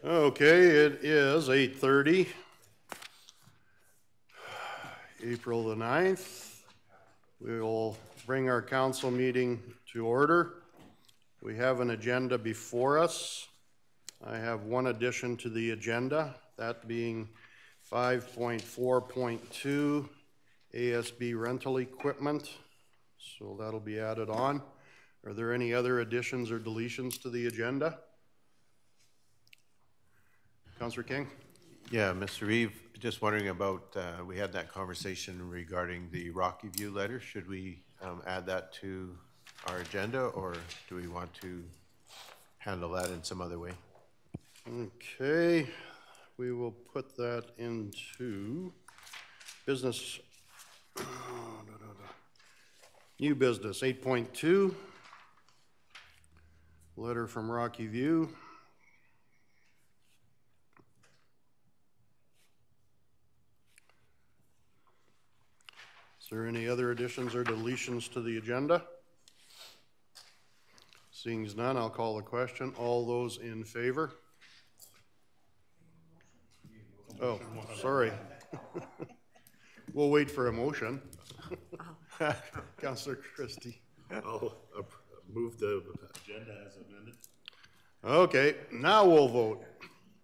Okay, it is 8:30, April the 9th. We will bring our council meeting to order. We have an agenda before us. I have one addition to the agenda, that being 5.4.2 ASB rental equipment. So that'll be added on. Are there any other additions or deletions to the agenda? Councillor King? Yeah, Mr. Reeve, just wondering about, we had that conversation regarding the Rocky View letter. Should we add that to our agenda, or do we want to handle that in some other way? Okay, we will put that into business, new business 8.2, letter from Rocky View. Is there any other additions or deletions to the agenda? Seeing as none, I'll call the question. All those in favor? Oh, sorry. We'll wait for a motion. Councillor Christie. I'll move the agenda as amended. Okay, now we'll vote.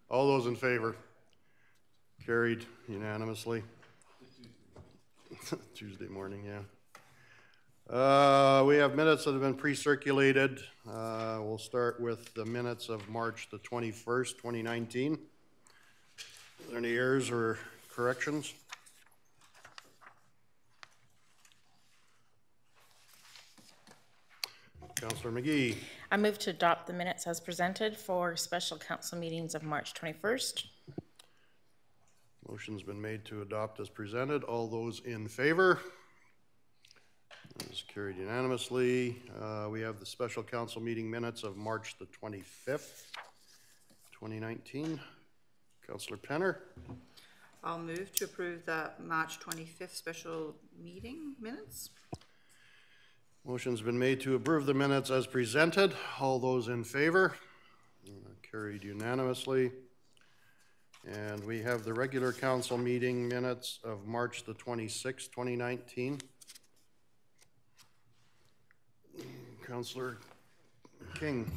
All those in favor? Carried unanimously. Tuesday morning, yeah. We have minutes that have been pre-circulated. We'll start with the minutes of March the 21st, 2019. Are there any errors or corrections? Councillor McGee. I move to adopt the minutes as presented for special council meetings of March 21st. Motion's been made to adopt as presented. All those in favor? That is carried unanimously. We have the special council meeting minutes of March the 25th, 2019. Councillor Penner. I'll move to approve the March 25th special meeting minutes. Motion's been made to approve the minutes as presented. All those in favor? Carried unanimously. And we have the regular council meeting minutes of March the 26th, 2019. Councillor King.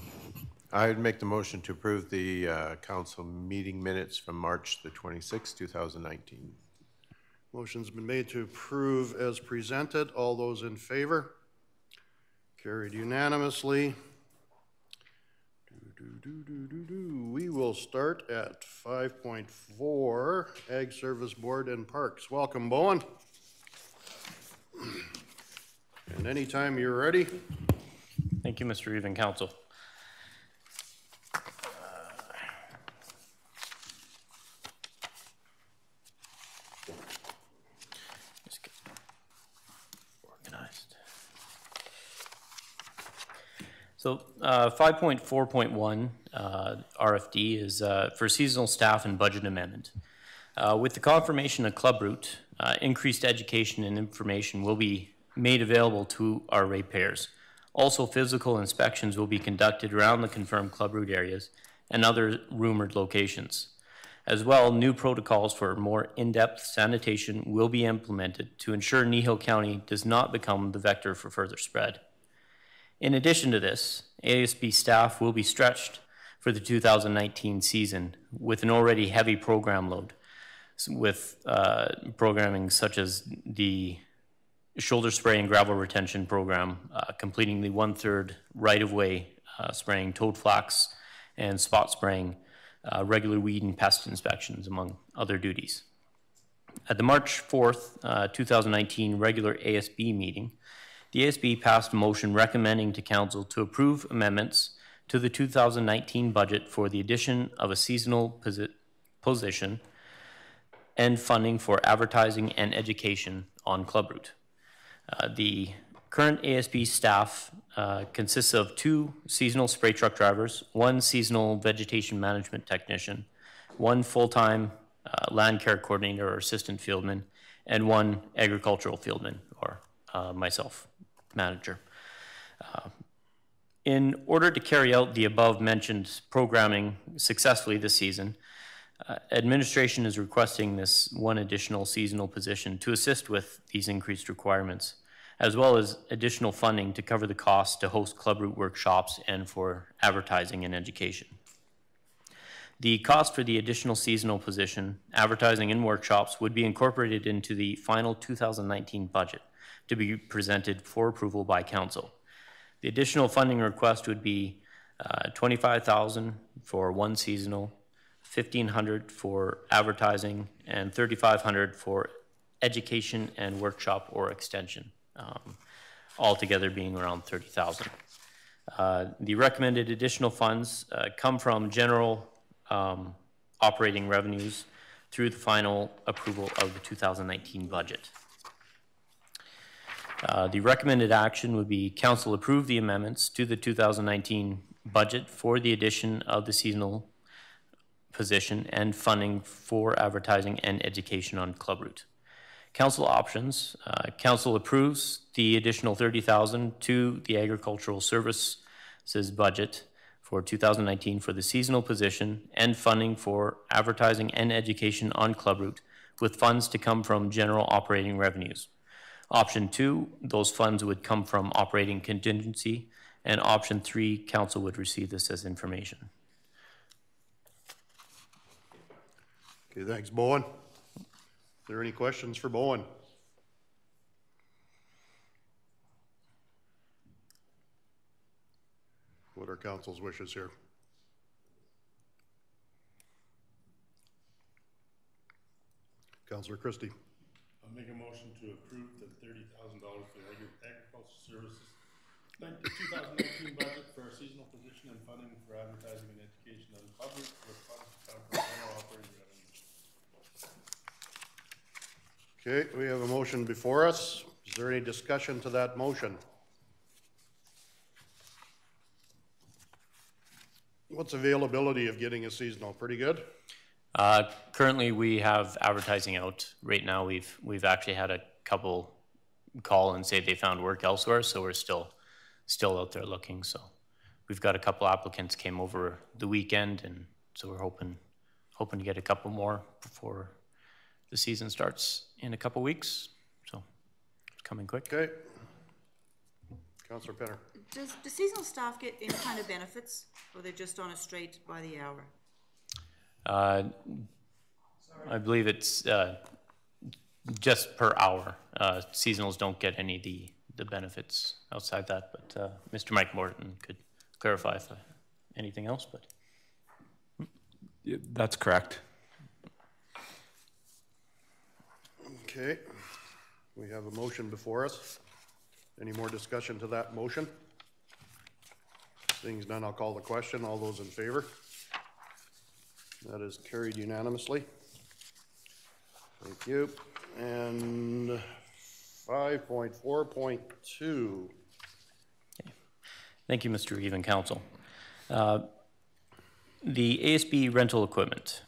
I would make the motion to approve the council meeting minutes from March the 26th, 2019. Motion's been made to approve as presented. All those in favor? Carried unanimously. We will start at 5.4, Ag Service Board and Parks. Welcome, Bowen. And anytime you're ready. Thank you, Mr. Reeve and Council. Just get organized. So 5.4.1 RFD is for seasonal staff and budget amendment. With the confirmation of Club Route, increased education and information will be made available to our ratepayers. Also, physical inspections will be conducted around the confirmed Club Route areas and other rumored locations. As well, new protocols for more in-depth sanitation will be implemented to ensure Kneehill County does not become the vector for further spread. In addition to this, ASB staff will be stretched for the 2019 season with an already heavy program load, with programming such as the shoulder spray and gravel retention program, completing the 1/3 right-of-way spraying toad flax and spot spraying, regular weed and pest inspections, among other duties. At the March 4th, 2019 regular ASB meeting, the ASB passed a motion recommending to Council to approve amendments to the 2019 budget for the addition of a seasonal position and funding for advertising and education on Club Route. The current ASB staff consists of 2 seasonal spray truck drivers, 1 seasonal vegetation management technician, 1 full-time land care coordinator or assistant fieldman, and 1 agricultural fieldman, or myself, manager. In order to carry out the above-mentioned programming successfully this season, administration is requesting this one additional seasonal position to assist with these increased requirements, as well as additional funding to cover the costs to host club route workshops and for advertising and education. The cost for the additional seasonal position, advertising and workshops, would be incorporated into the final 2019 budget to be presented for approval by council. The additional funding request would be $25,000 for one seasonal, $1,500 for advertising, and $3,500 for education and workshop or extension, altogether being around $30,000. The recommended additional funds come from general operating revenues through the final approval of the 2019 budget. The recommended action would be council approve the amendments to the 2019 budget for the addition of the seasonal position and funding for advertising and education on club route. Council options, council approves the additional $30,000 to the agricultural services budget for 2019 for the seasonal position and funding for advertising and education on club route, with funds to come from general operating revenues. Option 2, those funds would come from operating contingency, and option 3, council would receive this as information. Okay, thanks, Bowen. Are there any questions for Bowen? What are council's wishes here? Councillor Christie. I'll make a motion to approve the $30,000 for agricultural services 2019 budget for our seasonal position and funding for advertising and education on public with funds to come from general operating revenues. Okay, we have a motion before us. Is there any discussion to that motion? What's availability of getting a seasonal? Pretty good? Currently, we have advertising out. Right now, we've actually had a couple call and say they found work elsewhere, so we're still out there looking. So we've got a couple applicants came over the weekend, and so we're hoping to get a couple more before the season starts in a couple weeks. So it's coming quick. Okay. Councillor Penner. Does the seasonal staff get any kind of benefits, or they're just on a straight by the hour? I believe it's just per hour. Seasonals don't get any of the benefits outside that, but Mr. Mike Morton could clarify if anything else. But yeah, that's correct. Okay, we have a motion before us. Any more discussion to that motion? Seeing as none, I'll call the question. All those in favor? That is carried unanimously. Thank you. And 5.4.2. Okay. Thank you, Mr. Reeve and Council. The ASB rental equipment.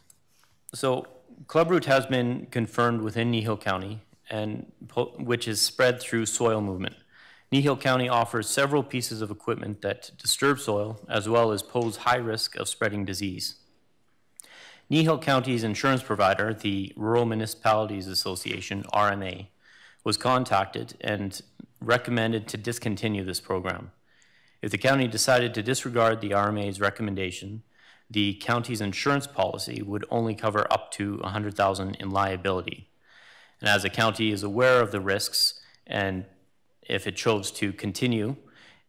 So club route has been confirmed within Kneehill County, and which is spread through soil movement. Kneehill County offers several pieces of equipment that disturb soil as well as pose high risk of spreading disease. Kneehill County's insurance provider, the Rural Municipalities Association, RMA, was contacted and recommended to discontinue this program. If the county decided to disregard the RMA's recommendation, the county's insurance policy would only cover up to $100,000 in liability. And as the county is aware of the risks, and if it chose to continue,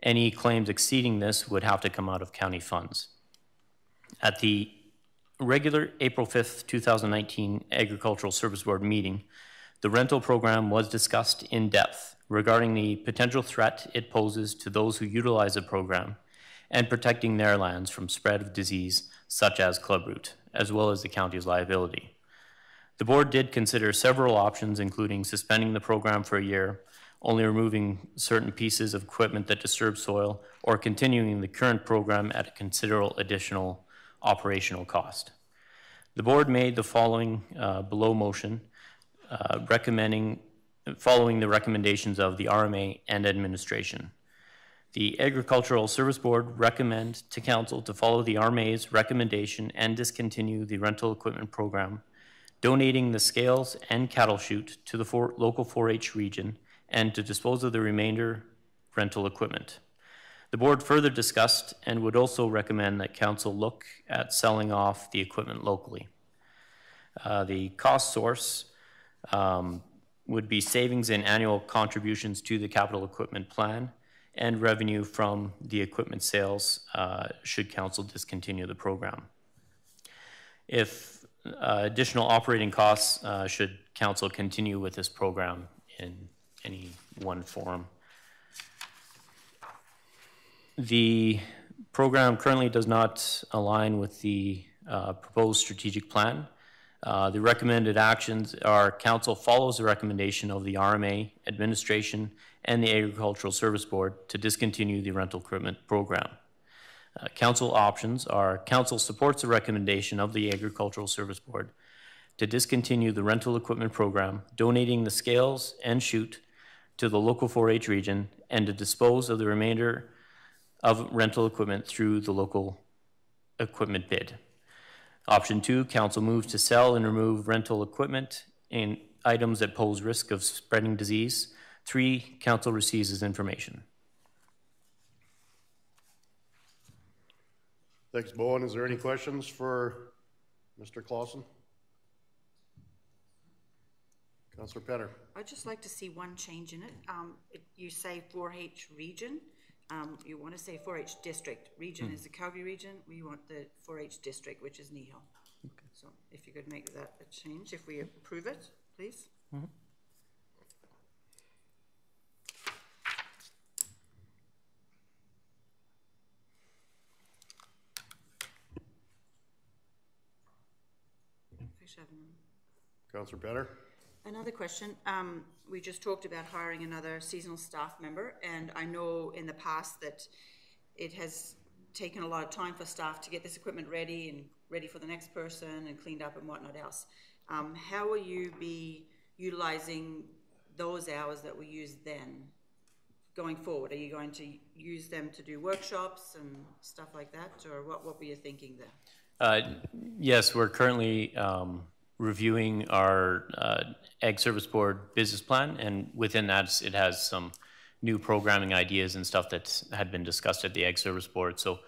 any claims exceeding this would have to come out of county funds. At the regular April 5th, 2019 Agricultural Service Board meeting, the rental program was discussed in depth regarding the potential threat it poses to those who utilize the program and protecting their lands from spread of disease such as club root, as well as the county's liability. The board did consider several options, including suspending the program for a year, only removing certain pieces of equipment that disturb soil, or continuing the current program at a considerable additional operational cost. The board made the following below motion, following the recommendations of the RMA and administration. The Agricultural Service Board recommend to Council to follow the RMA's recommendation and discontinue the rental equipment program, donating the scales and cattle chute to the local 4-H region and to dispose of the remainder rental equipment. The board further discussed and would also recommend that Council look at selling off the equipment locally. The cost source would be savings in annual contributions to the capital equipment plan and revenue from the equipment sales should Council discontinue the program. If additional operating costs should Council continue with this program in any one form. The program currently does not align with the proposed strategic plan. The recommended actions are Council follows the recommendation of the RMA, administration, and the Agricultural Service Board to discontinue the rental equipment program. Council options are Council supports the recommendation of the Agricultural Service Board to discontinue the rental equipment program, donating the scales and chute to the local 4-H region, and to dispose of the remainder of rental equipment through the local equipment bid. Option 2, Council moves to sell and remove rental equipment and items that pose risk of spreading disease. 3, Council receives this information. Thanks, Bowen. Is there any questions for Mr. Clausen? Councillor Petter. I'd just like to see one change in it. You say 4-H region. You want to say 4-H district. Region is the Calgary region. We want the 4-H district, which is Kneehill. Okay. So if you could make that a change, if we approve it, please. Mm-hmm. Councillor Petter. Another question. We just talked about hiring another seasonal staff member, and I know in the past that it has taken a lot of time for staff to get this equipment ready and ready for the next person and cleaned up and whatnot else. How will you be utilizing those hours that we used then going forward? Are you going to use them to do workshops and stuff like that, or what were you thinking there? Yes, we're currently reviewing our Ag Service Board business plan, and within that it has some new programming ideas and stuff that had been discussed at the Ag Service Board. So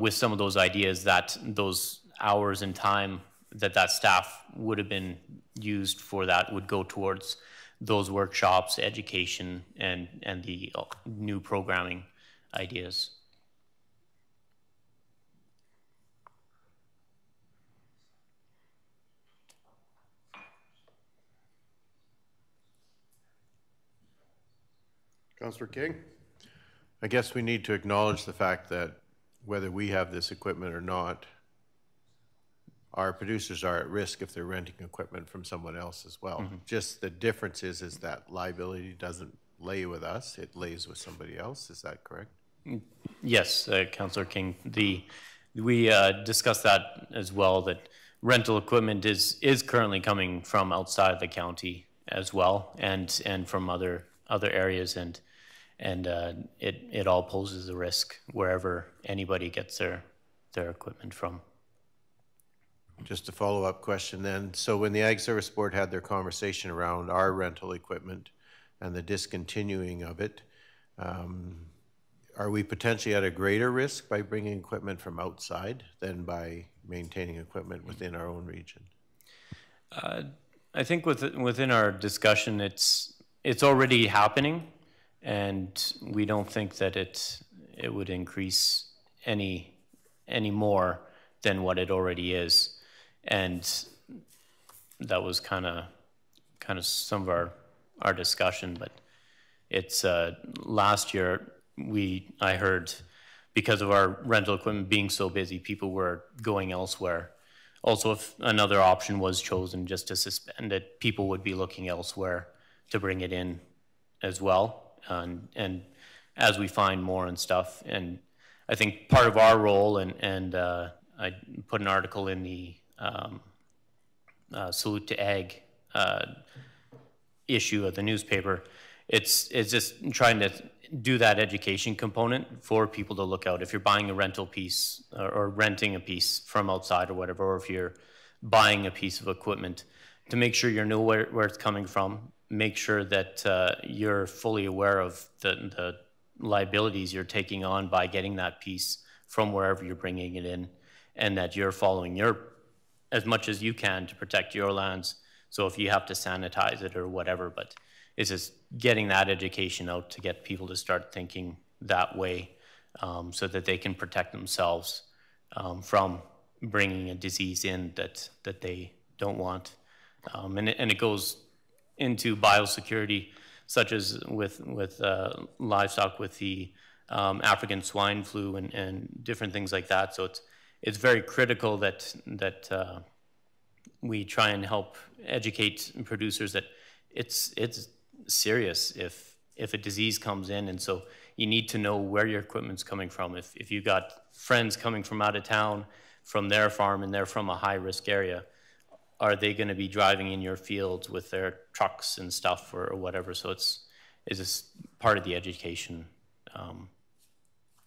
with some of those ideas, that those hours and time that staff would have been used for that would go towards those workshops, education, and the new programming ideas. Councillor King. I guess we need to acknowledge the fact that whether we have this equipment or not, our producers are at risk if they're renting equipment from someone else as well. Mm-hmm. Just the difference is that liability doesn't lay with us, it lays with somebody else. Is that correct? Yes, Councillor King. We discussed that as well, that rental equipment is currently coming from outside the county as well, and from other areas, and it all poses a risk wherever anybody gets their equipment from. Just a follow-up question then. So when the Ag Service Board had their conversation around our rental equipment and the discontinuing of it, are we potentially at a greater risk by bringing equipment from outside than by maintaining equipment within our own region? I think within our discussion, it's already happening, and we don't think that it would increase any more than what it already is. And that was kind of some of our discussion. But it's last year I heard, because of our rental equipment being so busy, people were going elsewhere. Also, if another option was chosen just to suspend it, people would be looking elsewhere to bring it in as well, and as we find more and stuff. And I think part of our role, and I put an article in the Salute to Ag issue of the newspaper, it's just trying to do that education component for people to look out. If you're buying a rental piece or renting a piece from outside or whatever, or if you're buying a piece of equipment, to make sure you know where it's coming from, make sure that you're fully aware of the liabilities you're taking on by getting that piece from wherever you're bringing it in, and that you're following as much as you can to protect your lands. So if you have to sanitize it or whatever, but it's just getting that education out to get people to start thinking that way, so that they can protect themselves from bringing a disease in that they don't want. And it goes into biosecurity, such as with livestock, with the African swine flu and different things like that. So it's very critical that we try and help educate producers that it's serious if a disease comes in, and so you need to know where your equipment's coming from. If you've got friends coming from out of town from their farm and they're from a high-risk area, are they going to be driving in your fields with their trucks and stuff or whatever? So it's just part of the education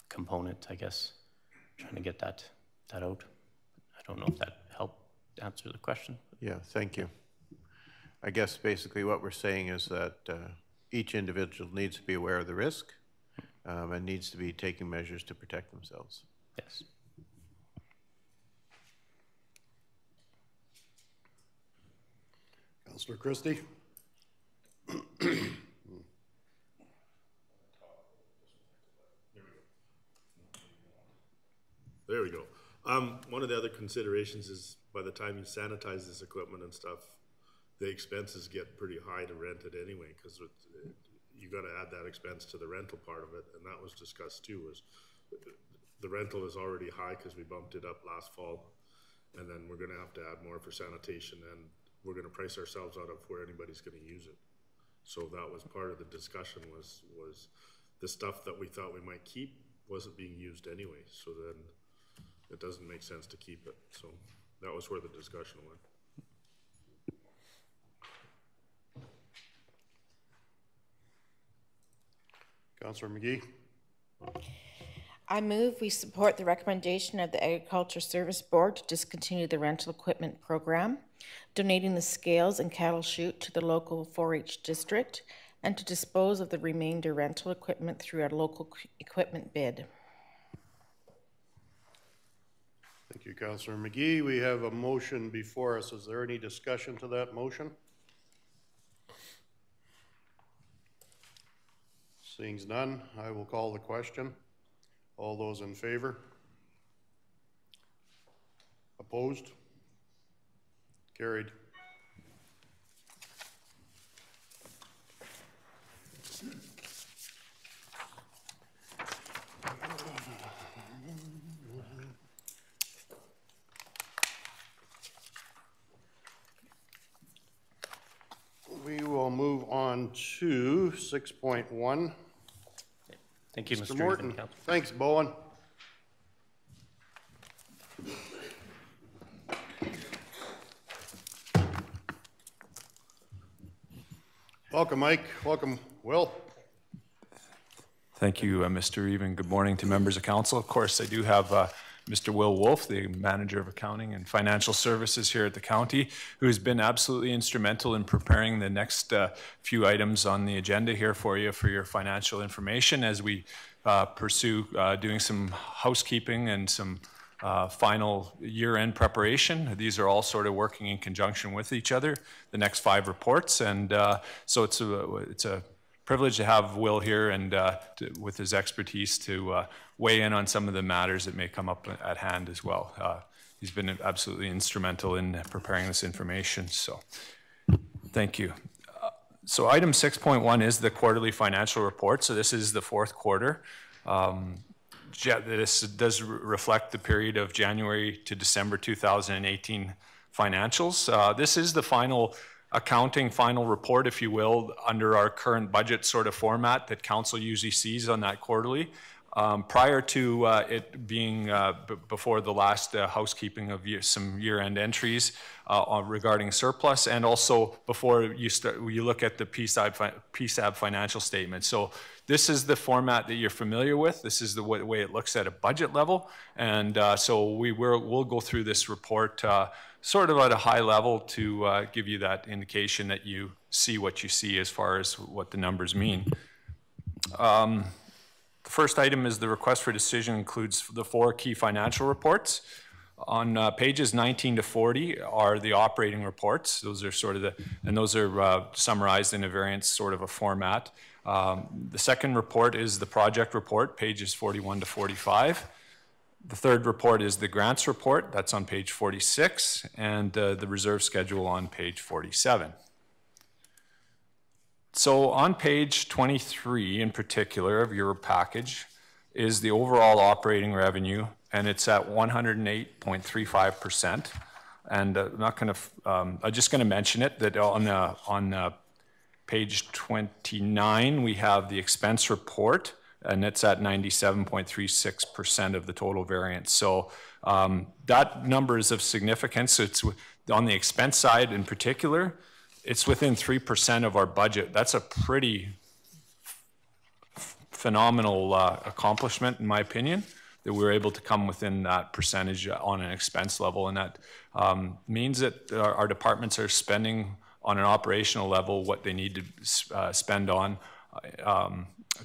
component, I guess, trying to get that out. I don't know if that helped answer the question. Yeah, thank you. I guess basically what we're saying is that each individual needs to be aware of the risk and needs to be taking measures to protect themselves. Yes. Councillor Christie. There we go. One of the other considerations is by the time you sanitize this equipment and stuff, the expenses get pretty high to rent it anyway, because you got to add that expense to the rental part of it, and that was discussed too. Was the rental is already high because we bumped it up last fall, and then we're going to have to add more for sanitation, and we're going to price ourselves out of where anybody's going to use it. So that was part of the discussion, was the stuff that we thought we might keep wasn't being used anyway, so then it doesn't make sense to keep it. So that was where the discussion went. Councillor McGee. I move we support the recommendation of the Agriculture Service Board to discontinue the rental equipment program, donating the scales and cattle chute to the local 4-H district, and to dispose of the remainder rental equipment through a local equipment bid. Thank you, Councillor McGee. We have a motion before us. Is there any discussion to that motion? Seeing none, I will call the question. All those in favor? Opposed? Carried. We will move on to 6.1. Thank you, Mr. Morton. Council. Thanks, Bowen. Welcome, Mike. Welcome, Will. Thank you, Mr. Reeve, and good morning to members of council. Of course, I do have Mr. Will Wolf, the Manager of Accounting and Financial Services here at the county, who has been absolutely instrumental in preparing the next few items on the agenda here for you for your financial information as we pursue doing some housekeeping and some final year-end preparation. These are all sort of working in conjunction with each other, the next 5 reports, and so it's a privilege to have Will here and with his expertise to weigh in on some of the matters that may come up at hand as well. He's been absolutely instrumental in preparing this information, so thank you. So item 6.1 is the quarterly financial report. So this is the 4th quarter. This does reflect the period of January to December 2018 financials. This is the final accounting final report, if you will, under our current budget sort of format that council usually sees on that quarterly. Prior to it being before the last housekeeping of some year-end entries regarding surplus, and also before you look at the PSAB financial statement. So this is the format that you're familiar with. This is the way it looks at a budget level, and so we'll go through this report sort of at a high level to give you that indication that you see what you see as far as what the numbers mean. The first item is the request for decision includes the 4 key financial reports. On pages 19 to 40 are the operating reports. Those are sort of those are summarized in a variance sort of a format. The second report is the project report, pages 41 to 45. The third report is the grants report, that's on page 46, and the reserve schedule on page 47. So on page 23 in particular of your package is the overall operating revenue, and it's at 108.35%. And I'm just going to mention it that on page 29 we have the expense report, and it's at 97.36% of the total variance. So that number is of significance. It's on the expense side in particular. It's within 3% of our budget. That's a pretty phenomenal accomplishment, in my opinion, that we were able to come within that percentage on an expense level. And that means that our departments are spending on an operational level what they need to spend on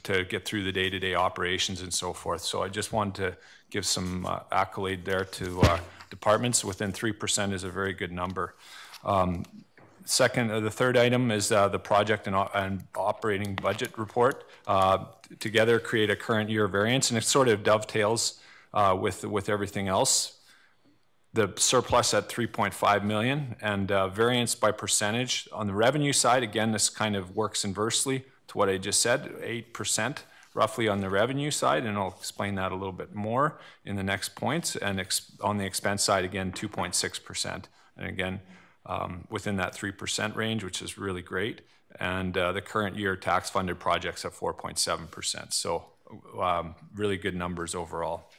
to get through the day-to-day operations and so forth. So I just wanted to give some accolade there to departments. Within 3% is a very good number. The third item is the project and operating budget report. Together create a current year variance, and it sort of dovetails with everything else. The surplus at 3.5 million, and variance by percentage. On the revenue side, again, this kind of works inversely to what I just said, 8% roughly on the revenue side, and I'll explain that a little bit more in the next points. And on the expense side, again, 2.6%. And again, within that 3% range, which is really great. And the current year tax funded projects at 4.7%. So really good numbers overall.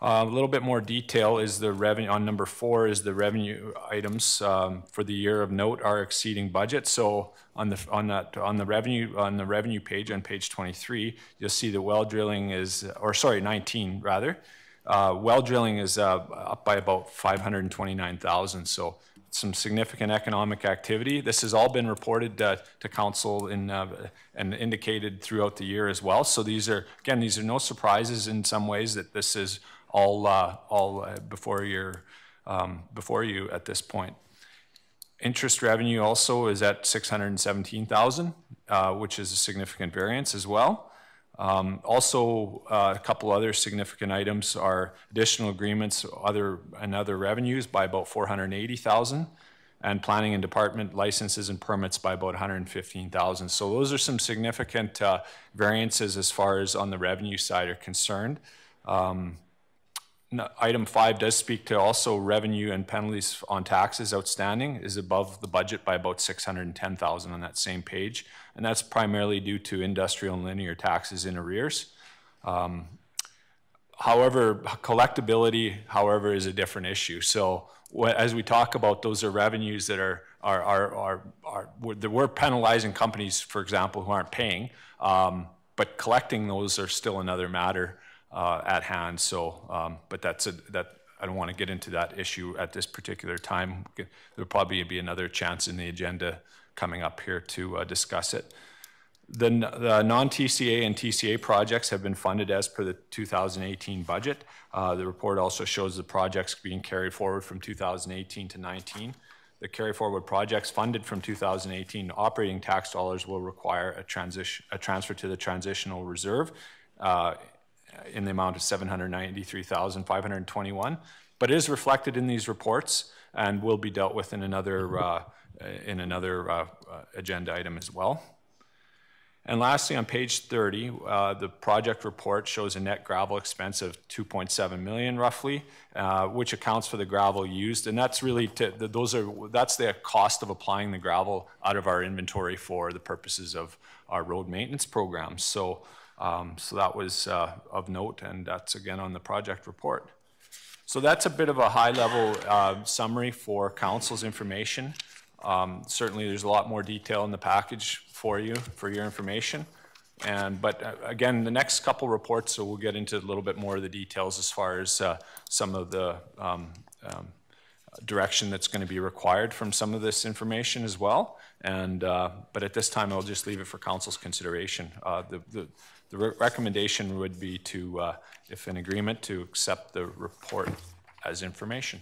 A little bit more detail is the revenue on number 4 is the revenue items for the year of note are exceeding budget. So on the revenue page on page 23, you'll see the well drilling is, 19 rather. Well drilling is up by about 529,000, so some significant economic activity. This has all been reported to council and indicated throughout the year as well. So these are no surprises in some ways that this is all before you at this point. Interest revenue also is at 617,000, which is a significant variance as well. Also, a couple other significant items are additional agreements, other revenues by about 480,000, and planning and department licenses and permits by about 115,000. So those are some significant variances as far as on the revenue side are concerned. Item 5 does speak to also revenue and penalties on taxes outstanding is above the budget by about 610,000 on that same page. And that's primarily due to industrial and linear taxes in arrears. However, collectability, however, is a different issue. So as we talk about, those are revenues that we're penalizing companies, for example, who aren't paying, but collecting those are still another matter at hand. So, but I don't want to get into that issue at this particular time. There'll probably be another chance in the agenda coming up here to discuss it. The non-TCA and TCA projects have been funded as per the 2018 budget. The report also shows the projects being carried forward from 2018 to 19. The carry forward projects funded from 2018 operating tax dollars will require a transfer to the transitional reserve in the amount of 793,521, but it is reflected in these reports and will be dealt with in another agenda item as well. And lastly, on page 30, the project report shows a net gravel expense of 2.7 million roughly, which accounts for the gravel used, and that's really that's the cost of applying the gravel out of our inventory for the purposes of our road maintenance programs. So So that was of note, and that's again on the project report. So that's a bit of a high-level summary for council's information. Certainly there's a lot more detail in the package for you, for your information. But again, the next couple reports, so we'll get into a little bit more of the details as far as some of the direction that's going to be required from some of this information as well. But at this time, I'll just leave it for council's consideration. The recommendation would be to, if in agreement, to accept the report as information.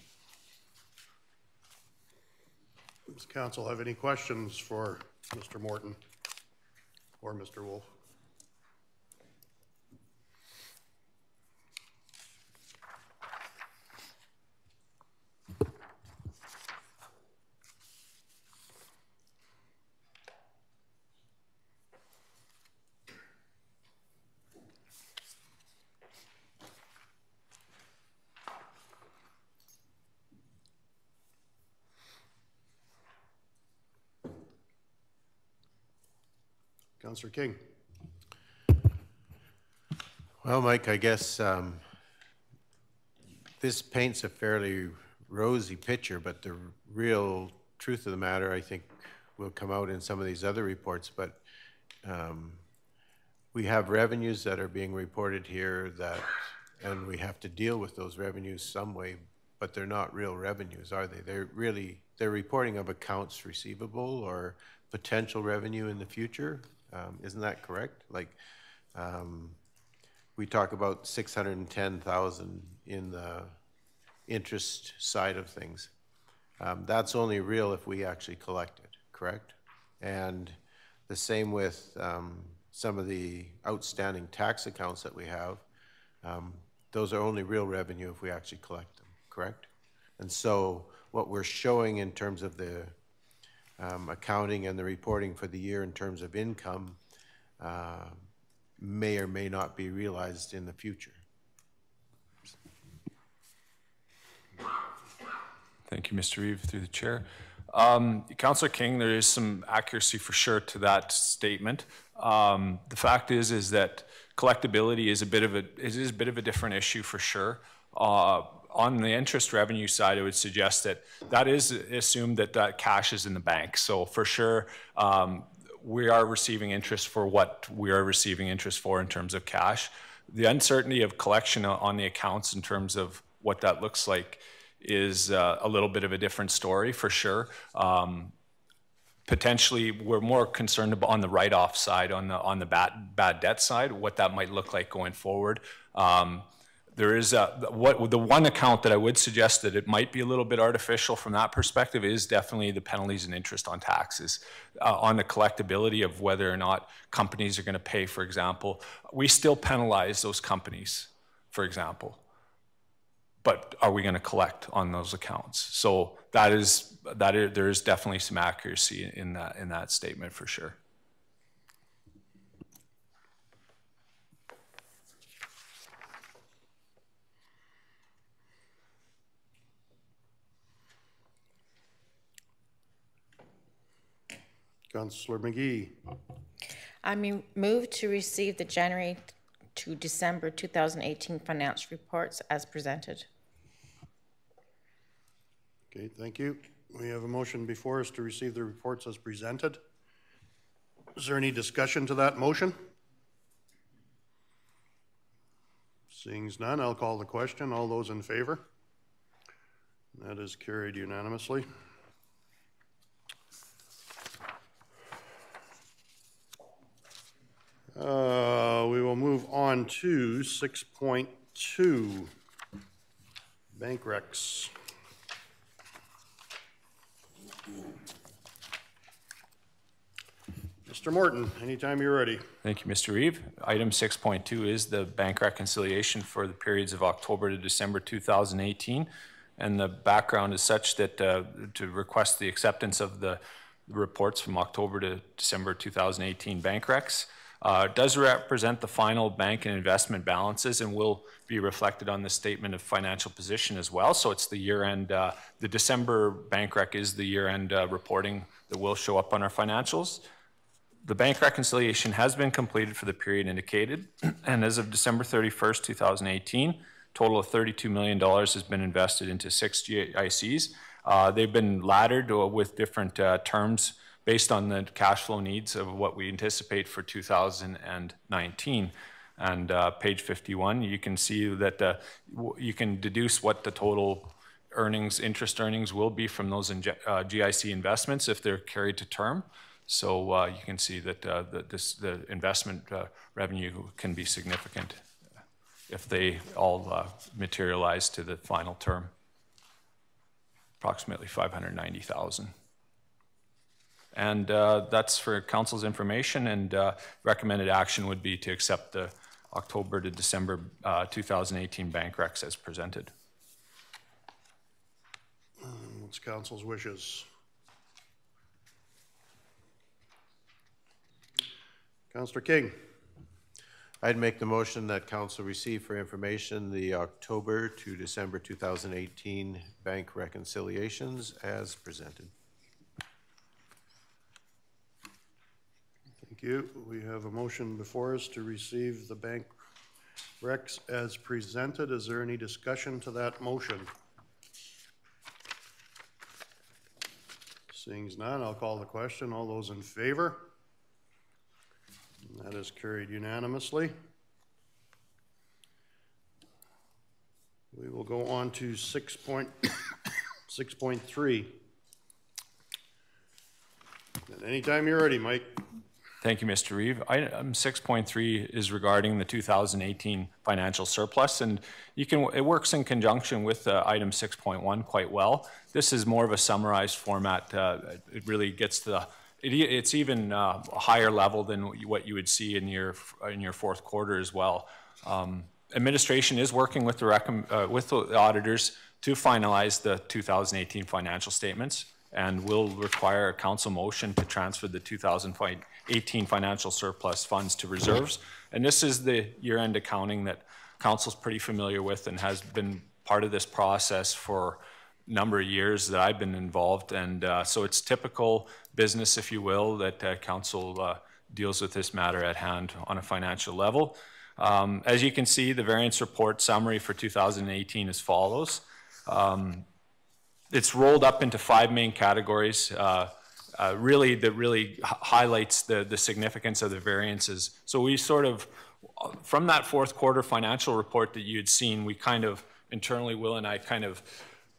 Does council have any questions for Mr. Morton or Mr. Wolf? Councillor King. Well, Mike, I guess this paints a fairly rosy picture, but the real truth of the matter, I think, will come out in some of these other reports. But we have revenues that are being reported here and we have to deal with those revenues some way, but they're not real revenues, are they? They're reporting of accounts receivable or potential revenue in the future. Isn't that correct? Like, we talk about 610,000 in the interest side of things. That's only real if we actually collect it, correct? And the same with some of the outstanding tax accounts that we have. Those are only real revenue if we actually collect them, correct? And so what we're showing in terms of the accounting and the reporting for the year in terms of income may or may not be realized in the future. Thank you, Mr. Reeve, through the chair. Councillor King, there is some accuracy for sure to that statement. The fact is that collectability is a bit of a different issue for sure. On the interest revenue side, I would suggest that is assumed that cash is in the bank. So for sure, we are receiving interest for what we are receiving interest for in terms of cash. The uncertainty of collection on the accounts in terms of what that looks like is a little bit of a different story for sure. Potentially, we're more concerned about on the write-off side, on the bad debt side, what that might look like going forward. There is the one account that I would suggest that it might be a little bit artificial from that perspective is definitely the penalties and interest on taxes. On the collectability of whether or not companies are going to pay, for example, we still penalize those companies, for example. But are we going to collect on those accounts? So there is definitely some accuracy in that statement for sure. Councillor McGee. I move to receive the January to December 2018 financial reports as presented. Okay, thank you. We have a motion before us to receive the reports as presented. Is there any discussion to that motion? Seeing as none, I'll call the question. All those in favor? That is carried unanimously. We will move on to 6.2, bank recs. Mr. Morton, anytime you're ready. Thank you, Mr. Reeve. Item 6.2 is the bank reconciliation for the periods of October to December 2018. And the background is such that to request the acceptance of the reports from October to December 2018 bank recs. Does represent the final bank and investment balances and will be reflected on the statement of financial position as well. So it's the year-end, the December bank rec is the year-end reporting that will show up on our financials. The bank reconciliation has been completed for the period indicated, and as of December 31st, 2018, total of $32 million has been invested into 6 GICs. They've been laddered with different terms based on the cash flow needs of what we anticipate for 2019. And page 51, you can see that you can deduce what the total earnings, interest earnings will be from those GIC investments if they're carried to term. So you can see that the investment revenue can be significant if they all materialize to the final term, approximately $590,000. And that's for council's information, and recommended action would be to accept the October to December 2018 bank recs as presented. What's council's wishes? Councillor King. I'd make the motion that council receive for information the October to December 2018 bank reconciliations as presented. Thank you. We have a motion before us to receive the bank recs as presented. Is there any discussion to that motion? Seeing none, I'll call the question. All those in favor? That is carried unanimously. We will go on to 6.3. And anytime you're ready, Mike. Thank you, Mr. Reeve. Item 6.3 is regarding the 2018 financial surplus, and it works in conjunction with item 6.1 quite well. This is more of a summarized format. It really gets it's even a higher level than what you would see in your fourth quarter as well. Administration is working with the auditors to finalize the 2018 financial statements, and will require a council motion to transfer the 2018 financial surplus funds to reserves. And this is the year-end accounting that council's pretty familiar with and has been part of this process for a number of years that I've been involved. And so it's typical business, if you will, that council deals with this matter at hand on a financial level. As you can see, the variance report summary for 2018 as follows. It's rolled up into 5 main categories. Really highlights the significance of the variances. So we sort of, from that fourth quarter financial report that you'd seen, we kind of internally, Will and I kind of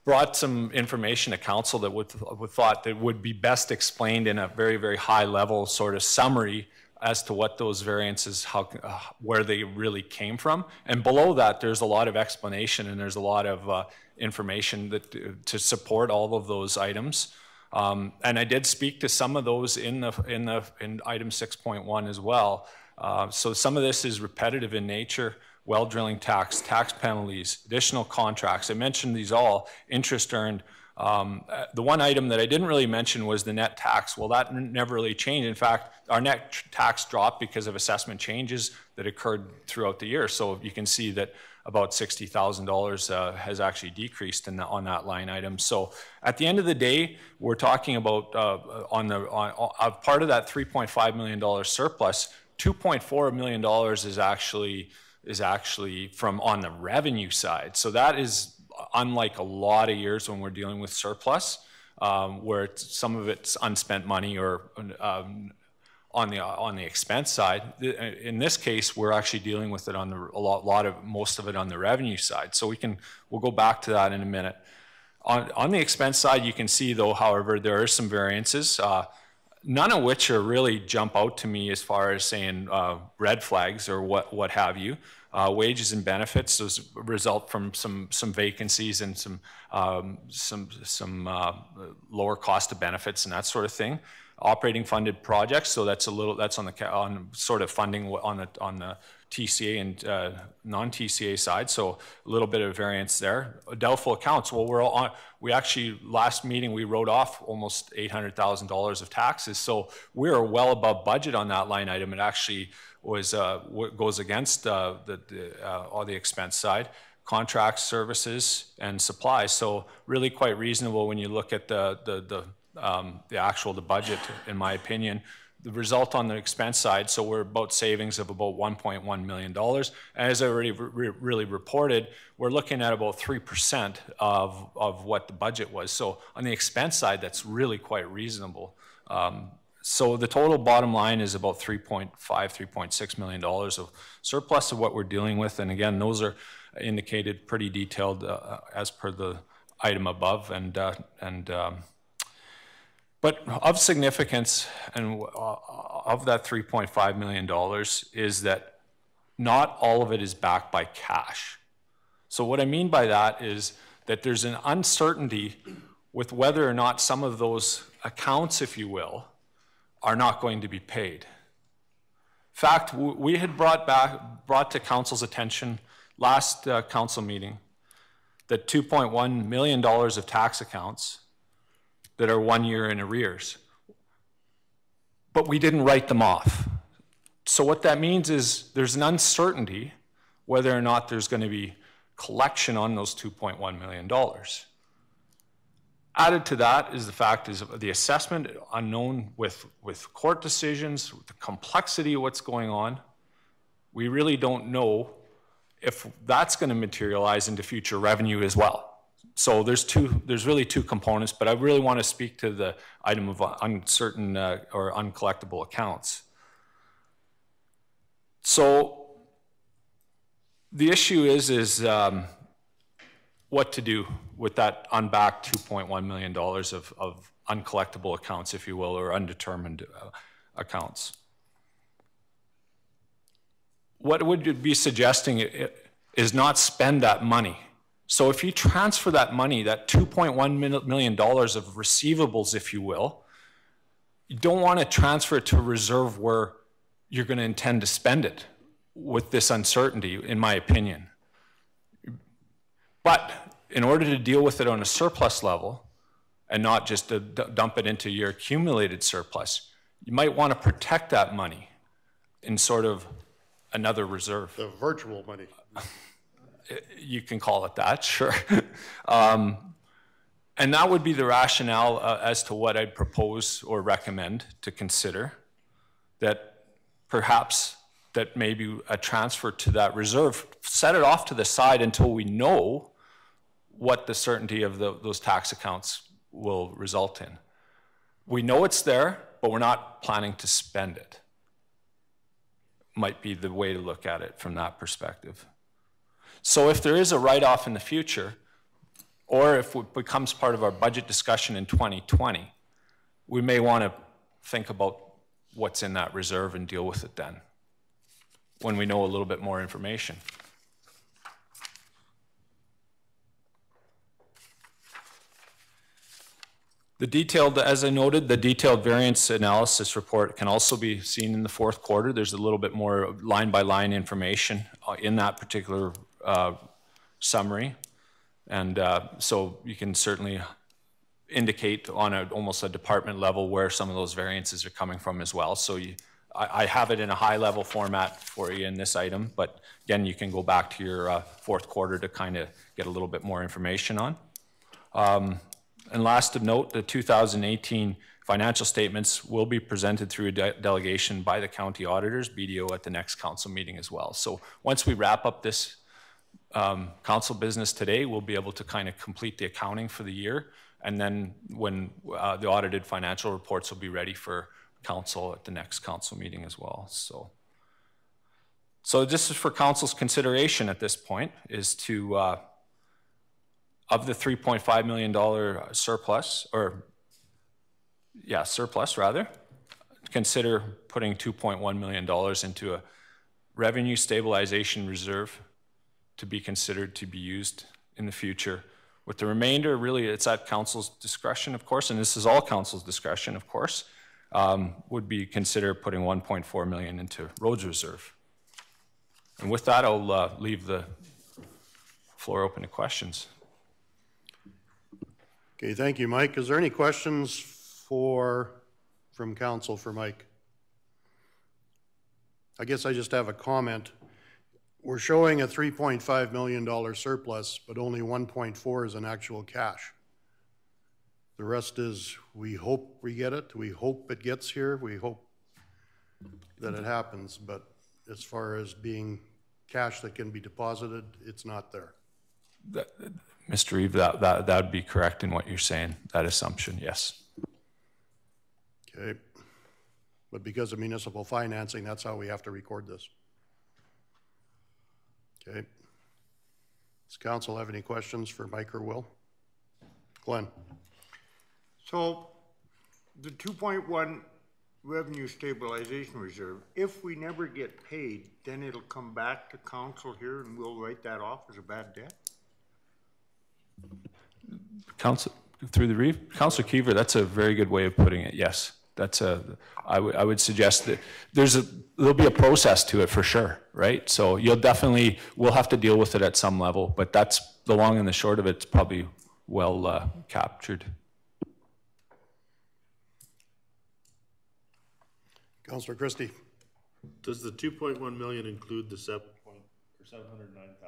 brought some information to council that would thought that would be best explained in a very, very high level sort of summary as to what those variances, where they really came from. And below that, there's a lot of explanation, and there's a lot of information that to support all of those items. And I did speak to some of those in item 6.1 as well. So some of this is repetitive in nature: well drilling tax, tax penalties, additional contracts. I mentioned these all, interest earned. The one item that I didn't really mention was the net tax. Well, that never really changed. In fact, our net tax dropped because of assessment changes that occurred throughout the year. So you can see that about $60,000 has actually decreased on that line item. So at the end of the day, we're talking about on part of that $3.5 million surplus, $2.4 million is actually from on the revenue side. So that is unlike a lot of years when we're dealing with surplus, where some of it's unspent money or on the expense side. In this case, we're actually dealing with it on most of it on the revenue side. So we'll go back to that in a minute. On the expense side, you can see though, however, there are some variances, none of which are really jump out to me as far as saying red flags or what have you. Wages and benefits, those result from some vacancies and some lower cost of benefits and that sort of thing. Operating funded projects, so that's on sort of funding on the TCA and non-TCA side, so a little bit of variance there. Doubtful accounts, well, we actually, last meeting, we wrote off almost $800,000 of taxes, so we're well above budget on that line item. It actually goes against all the expense side. Contracts, services, and supplies, so really quite reasonable when you look at the budget, in my opinion. the result on the expense side, so we're about savings of about $1.1 million. As I already really reported, we're looking at about 3% of what the budget was. So on the expense side, that's really quite reasonable. So the total bottom line is about $3.6 million of surplus of what we're dealing with. And again, those are indicated pretty detailed as per the item above. But of significance, and of that $3.5 million, is that not all of it is backed by cash. So what I mean by that is that there's an uncertainty with whether or not some of those accounts, if you will, are not going to be paid. In fact, we had brought to council's attention last council meeting that $2.1 million of tax accounts that are 1 year in arrears. But we didn't write them off. So what that means is there's an uncertainty whether or not there's going to be collection on those $2.1 million. Added to that is the fact is the assessment unknown with court decisions, with the complexity of what's going on. We really don't know if that's going to materialize into future revenue as well. So there's really two components, but I really want to speak to the item of uncertain or uncollectible accounts. So the issue is what to do with that unbacked $2.1 million of uncollectible accounts, if you will, or undetermined accounts. What would you be suggesting is not spend that money. So if you transfer that money, that $2.1 million of receivables, if you will, you don't want to transfer it to a reserve where you're going to intend to spend it with this uncertainty, in my opinion. But in order to deal with it on a surplus level and not just to dump it into your accumulated surplus, you might want to protect that money in sort of another reserve. The virtual money. You can call it that, sure. And that would be the rationale as to what I'd propose or recommend to consider, that perhaps that maybe a transfer to that reserve, set it off to the side until we know what the certainty of those tax accounts will result in. We know it's there, but we're not planning to spend it. Might be the way to look at it from that perspective. So if there is a write-off in the future, or if it becomes part of our budget discussion in 2020, we may want to think about what's in that reserve and deal with it then, when we know a little bit more information. The detailed, as I noted, the detailed variance analysis report can also be seen in the fourth quarter. There's a little bit more line-by-line information in that particular summary. And so you can certainly indicate on almost a department level where some of those variances are coming from as well. So I have it in a high-level format for you in this item, but again, you can go back to your fourth quarter to kind of get a little bit more information on. And last of note, the 2018 financial statements will be presented through a delegation by the county auditors, BDO, at the next council meeting as well. So once we wrap up this council business today, we'll be able to kind of complete the accounting for the year. And then when the audited financial reports will be ready for council at the next council meeting as well. So this is for council's consideration at this point, is to of the $3.5 million surplus, consider putting $2.1 million into a revenue stabilization reserve to be considered to be used in the future. With the remainder, really, it's at council's discretion, of course, and this is all council's discretion, of course, would be consider putting $1.4 million into roads reserve. And with that, I'll leave the floor open to questions. Okay, thank you, Mike. Is there any questions from council for Mike? I guess I just have a comment. We're showing a $3.5 million surplus, but only 1.4 is in actual cash. The rest is, we hope we get it, we hope it gets here, we hope that it happens, but as far as being cash that can be deposited, it's not there. Mr. Reeve, that would be correct in what you're saying, that assumption, yes. Okay. But because of municipal financing, that's how we have to record this. Okay. Does council have any questions for Mike or Will? Glenn? So the 2.1 revenue stabilization reserve, if we never get paid, then it'll come back to council here and we'll write that off as a bad debt? Council, through the Reeve? Councilor Keever, that's a very good way of putting it, yes. That's I would suggest that there'll be a process to it for sure, right? So we'll have to deal with it at some level, but that's the long and the short of it. It's probably well captured. Councilor Christie. Does the 2.1 million include the 709,000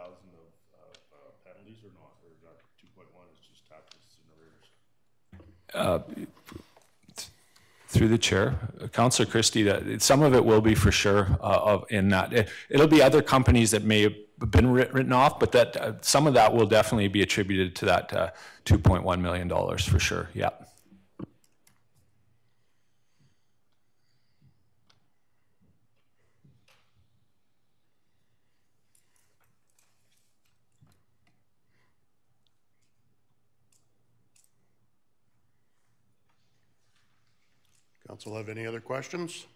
of penalties or not? Or is that 2.1 is just taxes and arrears? Through the chair, Councilor Christie, that some of it will be for sure in that. It'll be other companies that may have been written off, but that some of that will definitely be attributed to that $2.1 million for sure, yeah. Council have any other questions?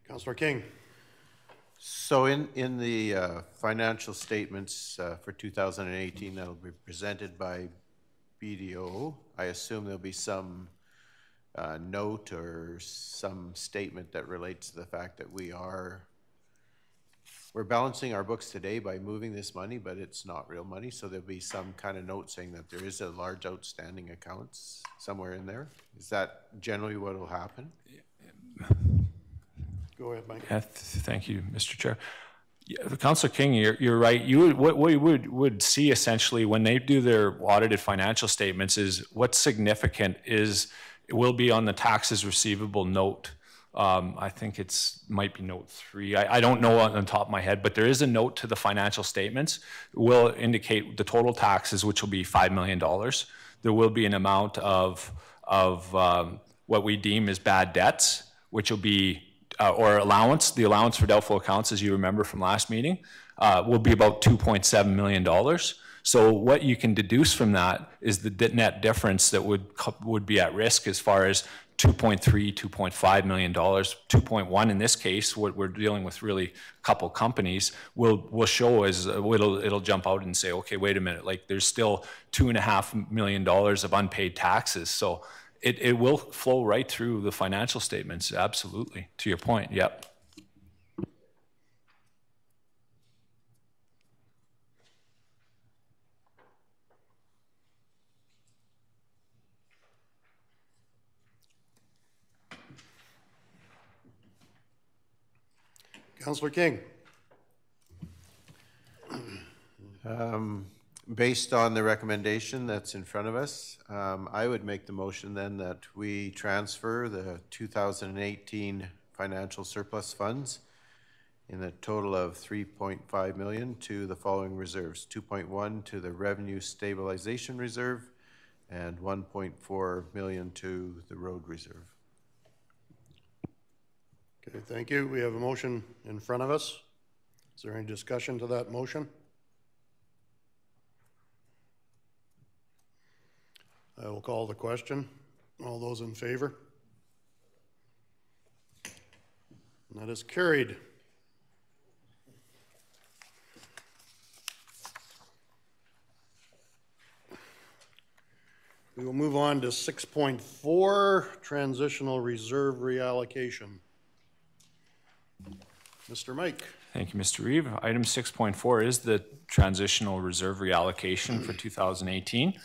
Councilor King. So in the financial statements for 2018 that'll be presented by BDO, I assume there'll be some note or some statement that relates to the fact that we're balancing our books today by moving this money, but it's not real money. So there'll be some kind of note saying that there is a large outstanding accounts somewhere in there. Is that generally what will happen? Go ahead, Mike. Thank you, Mr. Chair. Yeah, Councilor King, you're right. What we would see essentially when they do their audited financial statements is what's significant will be on the taxes receivable note. I think might be note 3. I don't know on the top of my head, but there is a note to the financial statements. It will indicate the total taxes, which will be $5 million. There will be an amount of what we deem as bad debts, which will be, or allowance. The allowance for doubtful accounts, as you remember from last meeting, will be about $2.7 million. So what you can deduce from that is the net difference that would be at risk as far as $2.3, $2.5 million, 2.1 in this case. What we're dealing with really a couple companies will show as it'll jump out and say, okay, wait a minute, like there's still $2.5 million of unpaid taxes. So it will flow right through the financial statements. Absolutely, to your point. Yep. Councilor King. Based on the recommendation that's in front of us, I would make the motion then that we transfer the 2018 financial surplus funds in a total of $3.5 million to the following reserves: 2.1 to the revenue stabilization reserve and 1.4 million to the road reserve. Okay, thank you. We have a motion in front of us. Is there any discussion to that motion? I will call the question. All those in favor? And that is carried. We will move on to 6.4, transitional reserve reallocation. Mr. Mike. Thank you, Mr. Reeve. Item 6.4 is the transitional reserve reallocation for 2018.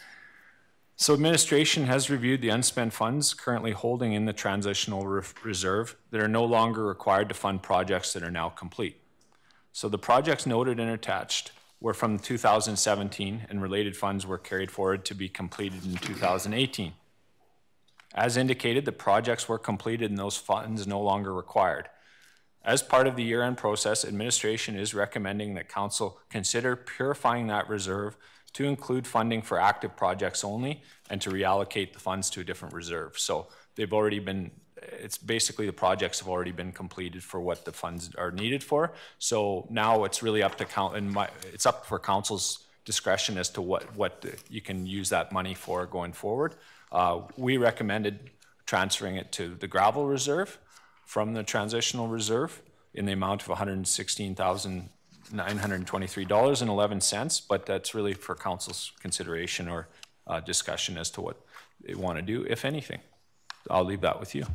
So administration has reviewed the unspent funds currently holding in the transitional reserve that are no longer required to fund projects that are now complete. So the projects noted and attached were from 2017 and related funds were carried forward to be completed in 2018. As indicated, the projects were completed and those funds no longer required. As part of the year-end process, administration is recommending that council consider purifying that reserve to include funding for active projects only and to reallocate the funds to a different reserve. So they've already been, it's basically the projects have already been completed for what the funds are needed for. So now it's really up to it's up for council's discretion as to what you can use that money for going forward. We recommended transferring it to the gravel reserve from the transitional reserve in the amount of $116,923.11, but that's really for council's consideration or discussion as to what they want to do, if anything. I'll leave that with you.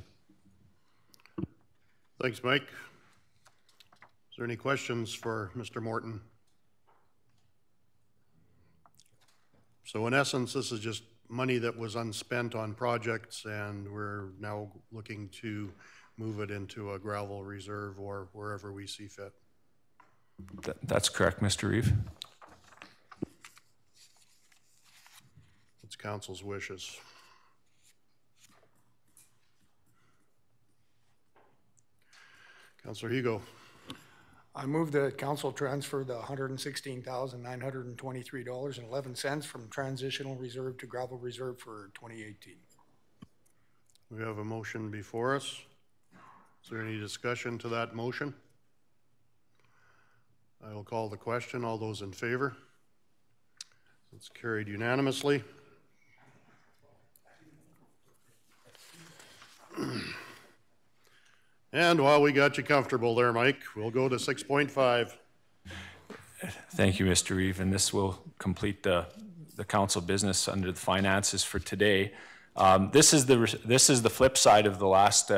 Thanks, Mike. Is there any questions for Mr. Morton? So in essence, this is just money that was unspent on projects, and we're now looking to move it into a gravel reserve or wherever we see fit. That's correct, Mr. Reeve. It's council's wishes. Councilor Hugo. I move that council transfer the $116,923.11 from transitional reserve to gravel reserve for 2018. We have a motion before us. Is there any discussion to that motion? I will call the question. All those in favor? It's carried unanimously. And while we got you comfortable there, Mike, we'll go to 6.5. Thank you, Mr. Reeve, and this will complete the council business under the finances for today. This is the flip side of the last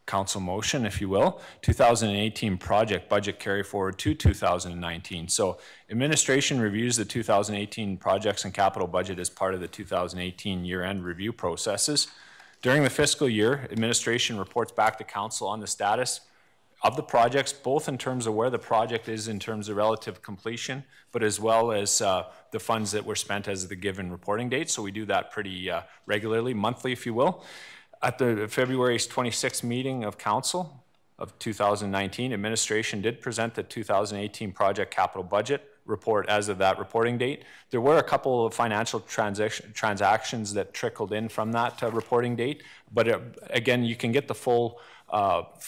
council motion, if you will. 2018 project budget carry forward to 2019. So administration reviews the 2018 projects and capital budget as part of the 2018 year-end review processes. During the fiscal year, administration reports back to council on the status of the projects, both in terms of where the project is in terms of relative completion, but as well as the funds that were spent as the given reporting date. So we do that pretty regularly, monthly, if you will. At the February 26th meeting of council of 2019, administration did present the 2018 project capital budget report as of that reporting date. There were a couple of financial transactions that trickled in from that reporting date, but again, you can get the full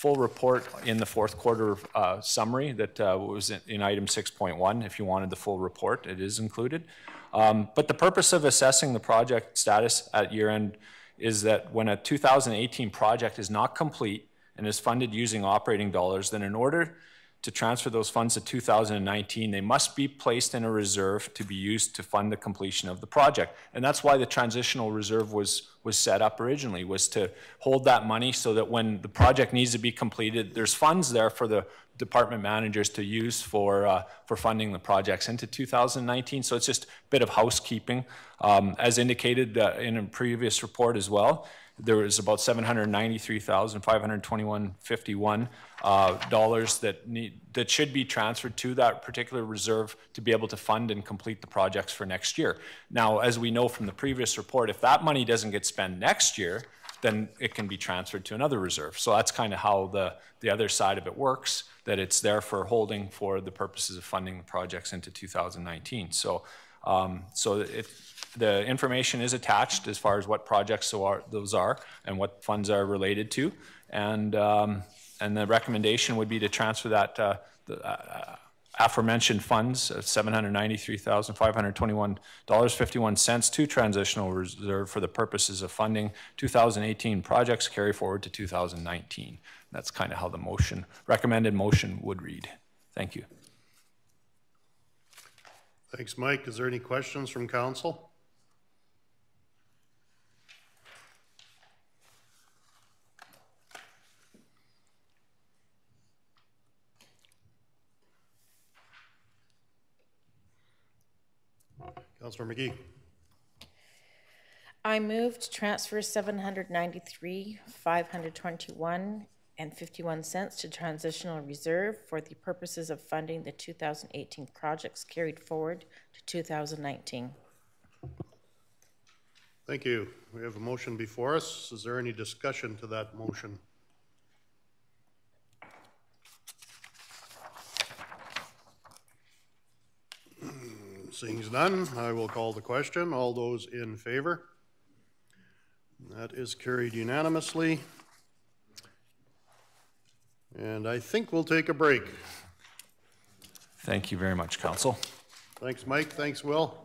report in the fourth quarter summary that was in item 6.1. If you wanted the full report, it is included. But the purpose of assessing the project status at year end is that when a 2018 project is not complete and is funded using operating dollars, then in order to transfer those funds to 2019, they must be placed in a reserve to be used to fund the completion of the project. And that's why the transitional reserve was set up originally, was to hold that money so that when the project needs to be completed, there's funds there for the department managers to use for funding the projects into 2019. So it's just a bit of housekeeping. As indicated in a previous report as well, there was about $793,521.51 that should be transferred to that particular reserve to be able to fund and complete the projects for next year. Now, as we know from the previous report, if that money doesn't get spent next year, then it can be transferred to another reserve. So that's kind of how the other side of it works, that it's there for holding for the purposes of funding the projects into 2019. So the information is attached as far as what projects those are and what funds are related to, and the recommendation would be to transfer that the aforementioned funds of $793,521.51 to transitional reserve for the purposes of funding 2018 projects carry forward to 2019. That's kind of how the recommended motion would read. Thank you. Thanks, Mike. Is there any questions from council? Councilor McGee. I move to transfer $793,521.51 to transitional reserve for the purposes of funding the 2018 projects carried forward to 2019. Thank you. We have a motion before us. Is there any discussion to that motion? Seeing none, I will call the question. All those in favor? That is carried unanimously. And I think we'll take a break. Thank you very much, Council. Thanks, Mike. Thanks, Will.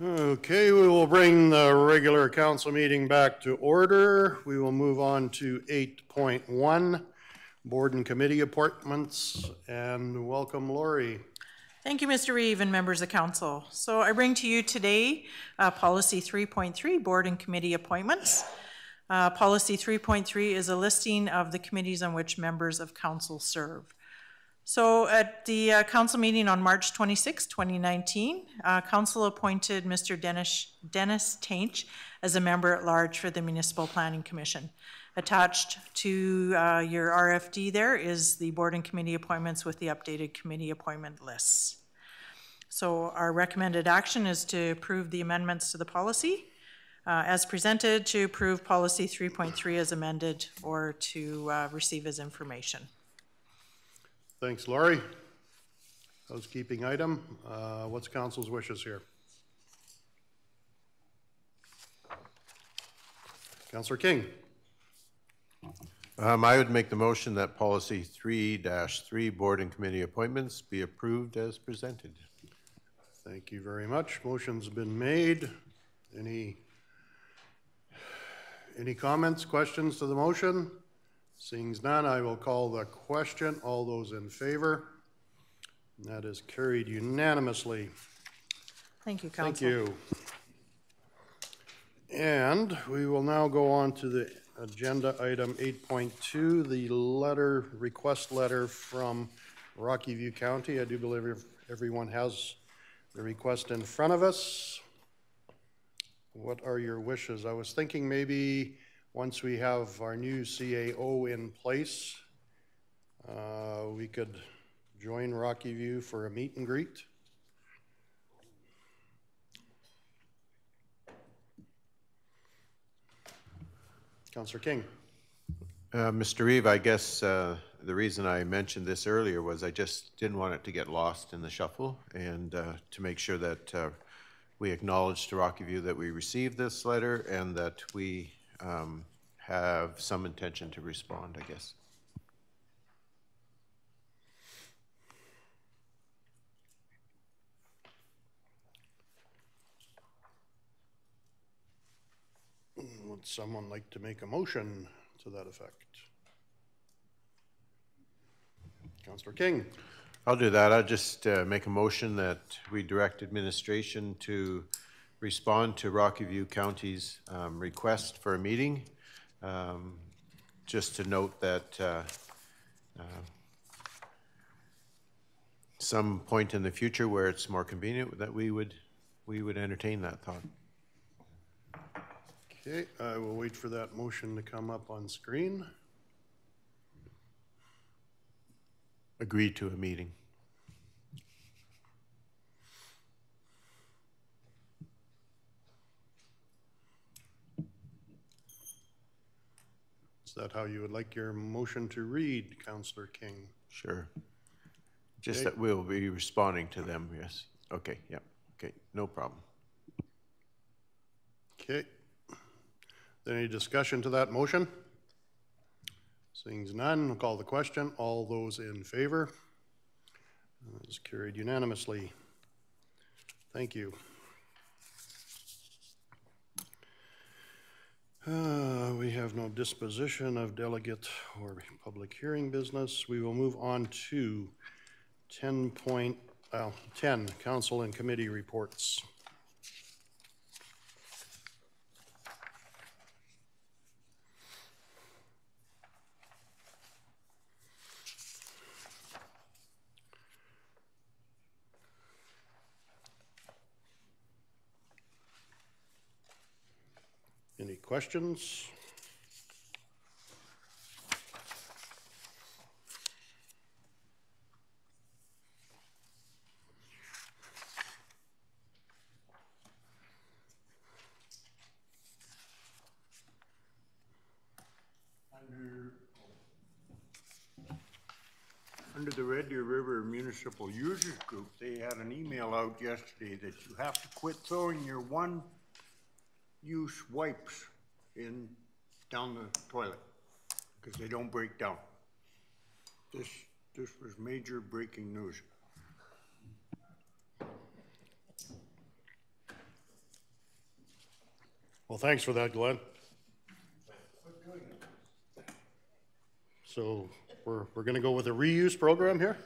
Okay, we will bring the regular council meeting back to order. We will move on to 8.1, board and committee appointments, and welcome Lori. Thank you, Mr. Reeve and members of council. So I bring to you today policy 3.3, board and committee appointments. Policy 3.3 is a listing of the committees on which members of council serve. So at the council meeting on March 26, 2019, council appointed Mr. Dennis Tainch as a member at large for the Municipal Planning Commission. Attached to your RFD there is the board and committee appointments with the updated committee appointment lists. So our recommended action is to approve the amendments to the policy as presented, to approve policy 3.3 as amended, or to receive as information. Thanks, Lori. Housekeeping item. What's council's wishes here? Councillor King. I would make the motion that policy 3-3 board and committee appointments be approved as presented. Thank you very much. Motion's been made. Any comments, questions to the motion? Seeing none, I will call the question. All those in favor? That is carried unanimously. Thank you, council. Thank you. And we will now go on to the agenda item 8.2, the request letter from Rocky View County. I do believe everyone has the request in front of us. What are your wishes? I was thinking maybe once we have our new CAO in place, we could join Rocky View for a meet and greet. Councillor King. Mr. Reeve, I guess the reason I mentioned this earlier was I just didn't want it to get lost in the shuffle, and to make sure that we acknowledge to Rocky View that we received this letter and that we have some intention to respond, I guess. Would someone like to make a motion to that effect? Councillor King. I'll do that. I'll just make a motion that we direct administration to respond to Rocky View County's request for a meeting. Just to note that some point in the future where it's more convenient, that we would entertain that thought. Okay, I will wait for that motion to come up on screen. Agree to a meeting. Is that how you would like your motion to read, Councillor King? Sure. Just that we'll be responding to them, yes. Okay, yeah, okay, no problem. Okay. Any discussion to that motion? Seeing none, we'll call the question. All those in favor? That is carried unanimously. Thank you. We have no disposition of delegate or public hearing business. We will move on to 10, council and committee reports. Any questions? Under the Red Deer River Municipal Users Group, they had an email out yesterday that you have to quit throwing your one-use wipes down the toilet because they don't break down. This was major breaking news. Well, thanks for that, Glenn. So we're going to go with a reuse program here?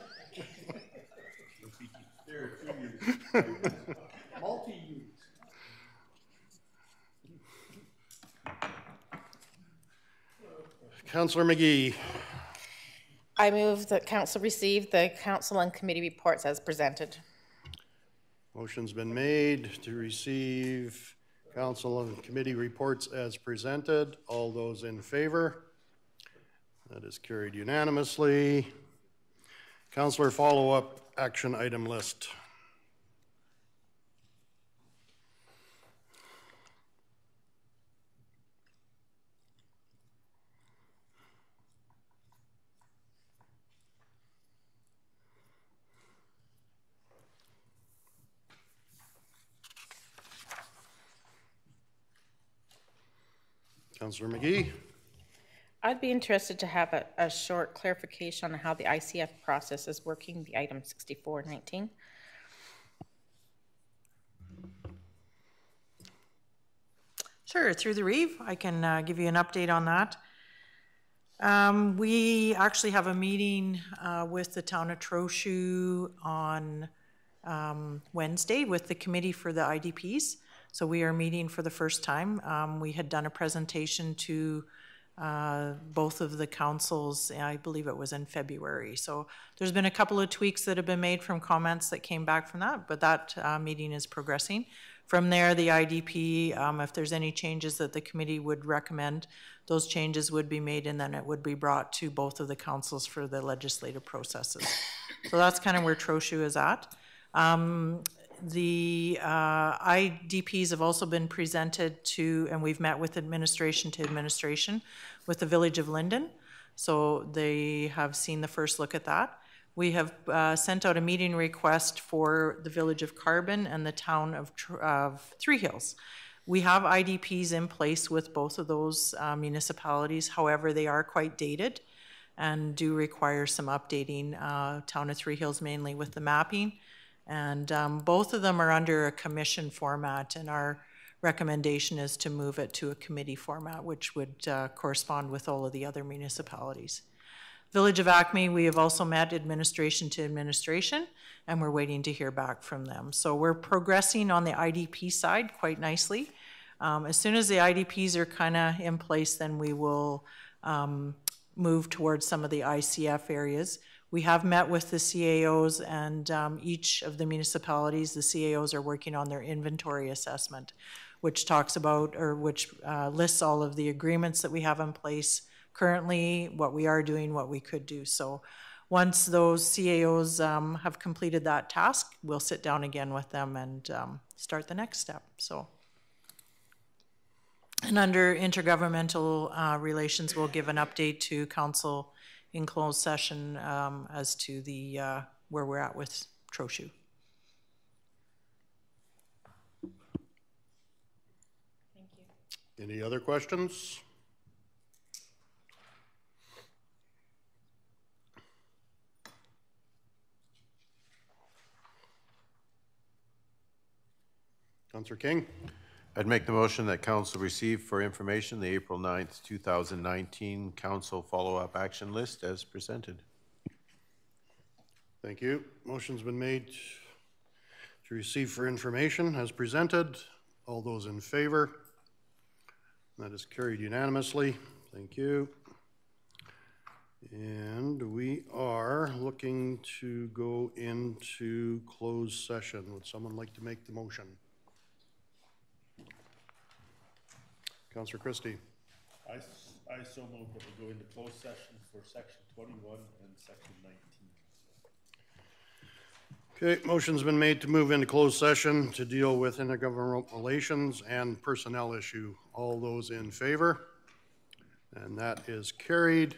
Multi-use. Councillor McGee. I move that council receive the council and committee reports as presented. Motion's been made to receive council and committee reports as presented. All those in favor? That is carried unanimously. Councillor follow-up action item list. Councillor McGee. I'd be interested to have a short clarification on how the ICF process is working, the item 6419. Sure, through the Reeve, I can give you an update on that. We actually have a meeting with the town of Trochu on Wednesday with the committee for the IDPs. So we are meeting for the first time. We had done a presentation to both of the councils, I believe it was in February. So there's been a couple of tweaks that have been made from comments that came back from that, but that meeting is progressing. From there, the IDP, if there's any changes that the committee would recommend, those changes would be made and then it would be brought to both of the councils for the legislative processes. So that's kind of where Trochu is at. The IDPs have also been presented to, and we've met with administration to administration with the Village of Linden. So they have seen the first look at that. We have sent out a meeting request for the Village of Carbon and the town of Three Hills. We have IDPs in place with both of those municipalities. However, they are quite dated and do require some updating. Town of Three Hills mainly with the mapping. And both of them are under a commission format, and our recommendation is to move it to a committee format, which would correspond with all of the other municipalities. Village of Acme, we have also met administration to administration, and we're waiting to hear back from them. So we're progressing on the IDP side quite nicely. As soon as the IDPs are kind of in place, then we will move towards some of the ICF areas. We have met with the CAOs, and each of the municipalities, the CAOs are working on their inventory assessment, which talks about, or which lists all of the agreements that we have in place currently, what we are doing, what we could do. So once those CAOs have completed that task, we'll sit down again with them and start the next step. So, and under intergovernmental relations, we'll give an update to council in closed session as to the where we're at with Trochu. Thank you. Any other questions? Councillor King. I'd make the motion that council receive for information the April 9th, 2019 council follow-up action list as presented. Thank you. Motion's been made to receive for information as presented. All those in favor? That is carried unanimously. Thank you. And we are looking to go into closed session. Would someone like to make the motion? Councillor Christie. I so move that we go into closed session for section 21 and section 19. Okay, motion's been made to move into closed session to deal with intergovernmental relations and personnel issue. All those in favor? And that is carried.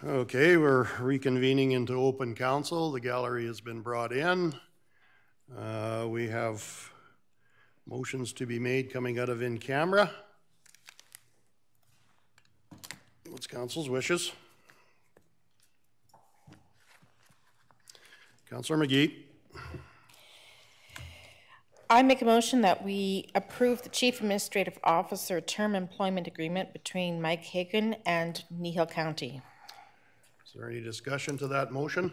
Okay, we're reconvening into open council. The gallery has been brought in. We have motions to be made coming out of in camera. What's council's wishes? Councillor McGee. I make a motion that we approve the Chief Administrative Officer term employment agreement between Mike Hagan and Kneehill County. Is there any discussion to that motion?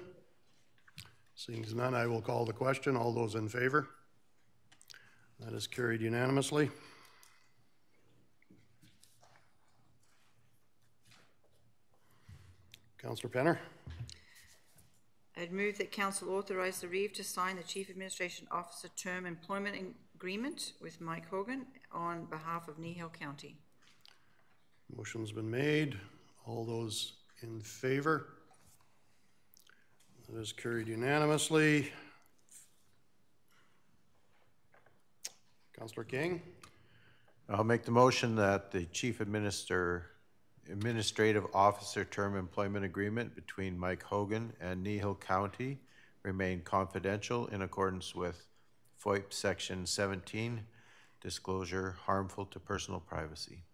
Seeing none, I will call the question. All those in favor? That is carried unanimously. Councillor Penner. I'd move that council authorize the Reeve to sign the Chief Administration Officer term employment agreement with Mike Hogan on behalf of Kneehill County. Motion's been made. All those in favor? That is carried unanimously. Councillor King. I'll make the motion that the Chief Administrative Officer term employment agreement between Mike Hogan and Kneehill County remain confidential in accordance with FOIP Section 17, disclosure harmful to personal privacy.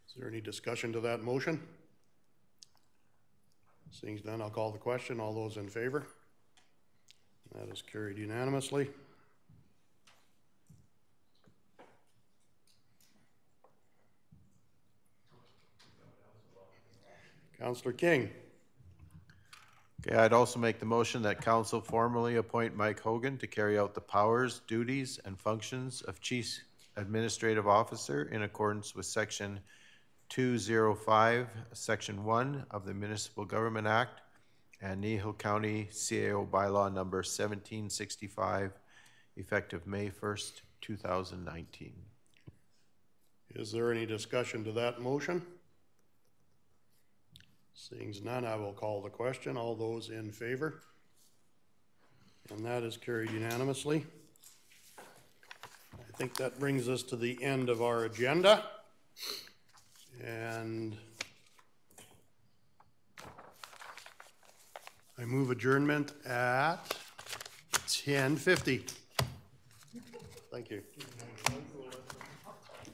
Is there any discussion to that motion? Seeing none, I'll call the question. All those in favor? That is carried unanimously. Councillor King. Okay, I'd also make the motion that council formally appoint Mike Hogan to carry out the powers, duties, and functions of Chief Administrative Officer in accordance with Section 205, Section 1 of the Municipal Government Act and Kneehill County CAO Bylaw Number 1765, effective May 1st, 2019. Is there any discussion to that motion? Seeing none, I will call the question. All those in favor? And that is carried unanimously. I think that brings us to the end of our agenda. And I move adjournment at 10:50. Thank you.